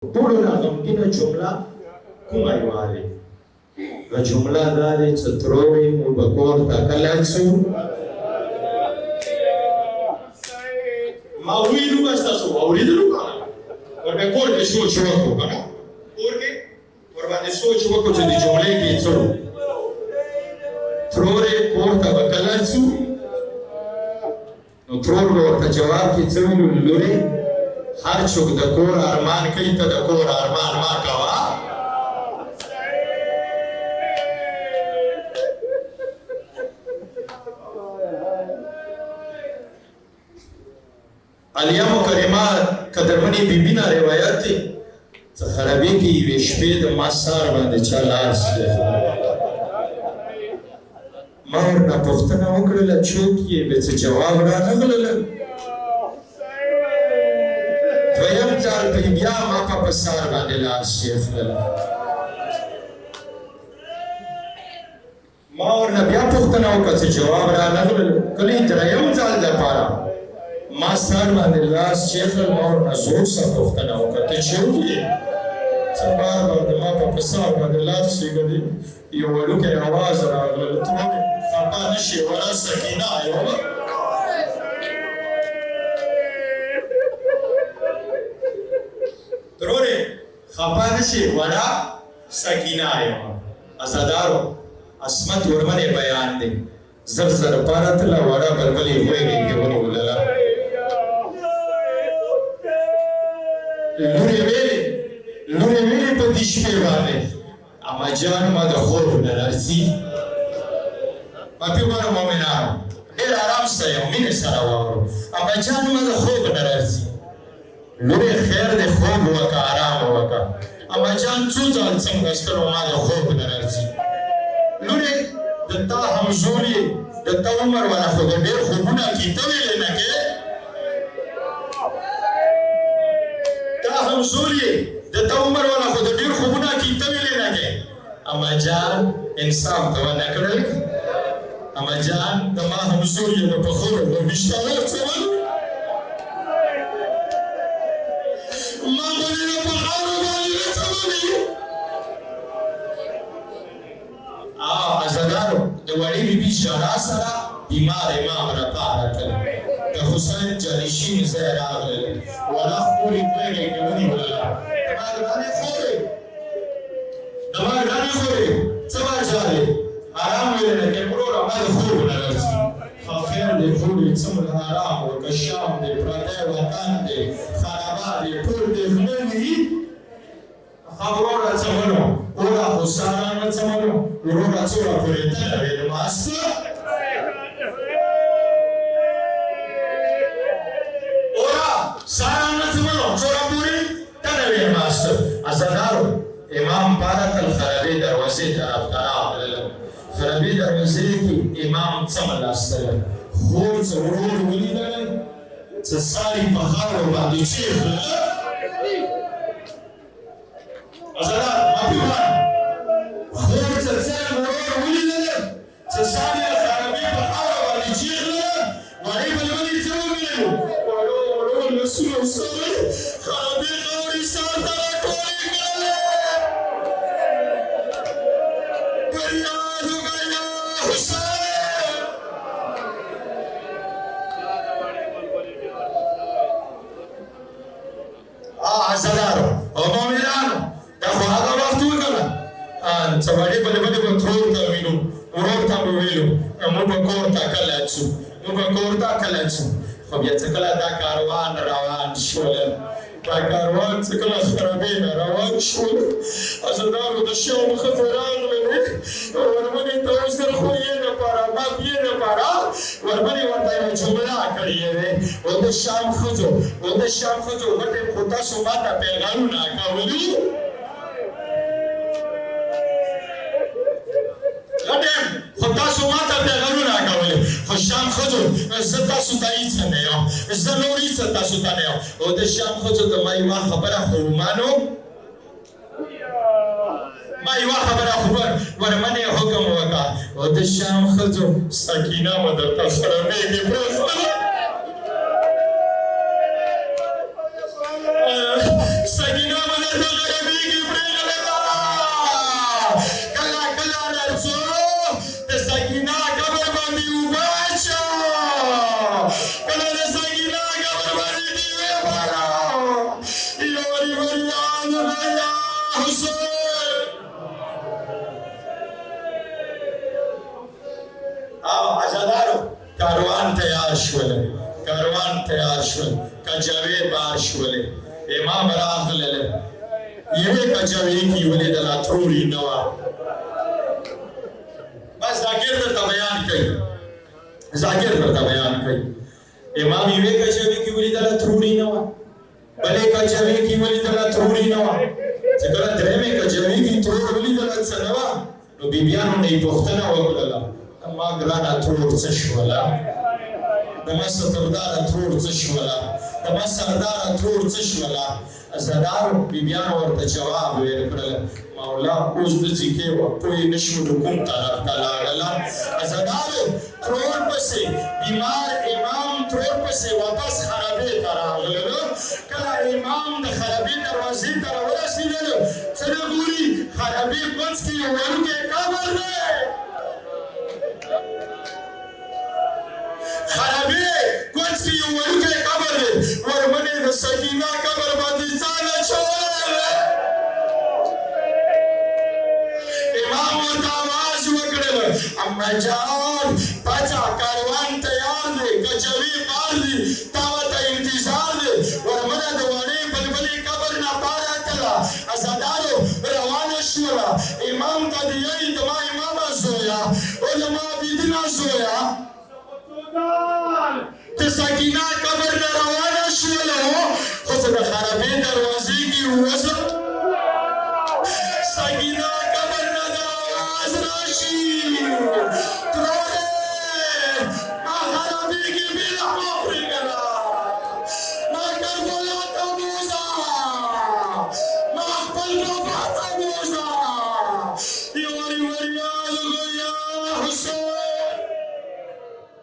ټولو نه غمګینه جمله کومه یوه دی؟ جمله دا دی چې تروې موږ به کور ته کله ځو. ما ویلو که ستاسو اورېدلو که نه وربه کور کې سوچ وکړو که نه کور کې ورباندې سوچ وکړو چې د جملې کې څه وو. ترورې کور ته به کله ځو نو ترور به ورته جواب کې څه ویلو لورې هر څوک د کور ارمان کوي ته د کور ارمان ما کوه. علیه مکرمه قدرمنې بیبي نه روایت دی چې خرابې کې یوې شپې د ما سار باندې چا لاس ما ورنه پوښتنه وکړله څوک یې بیا څه جواب رانغلله. دویم ځل په بیا ما په سار باندې لاس کېښودله. ما ورنه بیا پوښتنه وکړه چې جواب رانغلله. کله دریم ځل دپاره ما سر باندې لاس کېښودل. ما ورنه زور سره پوښتنه وکړه ته چېرته یې؟ څه بار بار د ما په سر باندې لاس کېږدي. یو وړوکی اواز راغله ته خفه نه شې وړه سکینه یوه ترورې خفه نه شې وړه سکینه یوه. عزادارو عصمت ورمنې بیان دی زر زر پاره تله وړه بلبلې غوږې کې ونیولله. لورې ویلې په دې شپې باندې اما جان ما د خوب نه راځي. ما پې ګوره مؤمنانو ډېر ارام سره یو مینې سره واورو. اما جان ما د خوب نه راځي. لورې خیر دی خوب وکړه ارامه وکړه. اما جان څو ځل څنګه ستلو ما د خوب نه راځي. لورې د تا همزول یې د تا عمر والا خو د ډېر خوبونه کې ته ویلې نه کې همزول یې د تا عمر والا خو د ډېر خوبونه کې ته ویلې نه کې. اما جان انصاف ته ونه کړل. اما جان د ما همزول یې د پښو د ویښتانو څول ما باندې د پښارو باندې څولي. عزادارو د وړې بیبي ژړا سره بیمار امام راپاره کړ. د حسین جانشین ځای راغلل. وړه خپلې غوږې کې ونیولله. د ما ګرانې خورې څه به جالې ارام ویلې کې وروره ما د خوب نه راځي. خیر دی خورې څومره ارام وکړه شام دی پردی وطن دی خرابه دی ټول دی خولې دي. وروره څه منو وره خو سارانه څه منو وروره څومره پورې تله وې د ماسته سارانه څه منو څومره پورې تله وې د ماسته. عزادارو امام پارک الخرابې دروازې طرف ته راغلل. خرابې دروازې کې امام څملاستل. خور څه ورور ولیدل څه ساري په خاورو باندې چیښلله. عزادار ما پې وایه خور څه ورور ولیدل څه ساري د خرابې په خاورو باندې چیښلله. وړې بلبلې څه وویلو وړو لسونو سره خرابې خاورې سر ته راټولې کړلې. عزادارو او مؤمنانو دا خو هغه وخت وکړه چې وړې بلبلې به ترور ته ویلو ورور ته به ویلو موږ به کور ته کله ځو موږ به کور ته کله ځو. خو بیا چې کله دا کاروان روان شول دا کاروان چې کله خرابې نه روان شول عزادارو د شام ښځې راغللې. ورمنې ته اوس در خو یې دپاره مات یې دپاره ورمنې ورته یوه جمله کړې وې و د شام ښځو غټې خو تاسو ما ته پیغامونه کولي. غټې خو تاسو ما ته پیغامونه کولي خو شام ښځو زه تاسو ته هېڅ نه یم زه نور هېڅ تاسو ته نه یم. او د شام ښځو ته ما یوه خبره خو ومانو ما یوه خبره خو ورمنې حکم وکړه او د شام ښځو سکینه مو درته خرابېږي پرېښوله. سکینه مو درته فریاد یا حسین. عزادارو کاروان تیار شول کجاوی بار شولې امام راغلل یوه کجاوی کی ولې دلا تروری نوا بس ذاکر درته بیان کوي امام یوه کجاوی کی ولې دلا تروری نوا بلې کجاوی کی ولې دلا تروری نوا چې کله درېمه کجاوی کی ترور ولې دلا څه نوا نو بیبیانو نه پوښتنه وکړه ما ګرانه ترور څه شولا دما ستردار ترور څه شولا دما سردار ترور څه شولا زدار بیبیانو ورته جواب ورکړل مولا اوس د ځکه وکوي نشو د کوم طرف ته لاړل زدار ترور پسې بیمار امام ترور پسې واپس خرابې ته راغلل کله امام د خرابې دروازې ته ورسېدل څه ګوري خرابې کوڅ کې یو ورکه قبر دی خرابې کوڅ کې یو ورکه قبر دی ورمنې د سکینه قبر باندې ځان اچولی امام ورته آواز وکړل اما جان پاچا کاروان تیار دی کجوي بار دی تا ورته انتظار دی ورمنه د وړې بلبلې قبر نه پاره تله ازادارو روانه شوله امام ته د یی دما امامه زویا او دما بیدینه زویا د سکینه قبر نه روانه شوله خو زه د خرابې دروازې کې وزم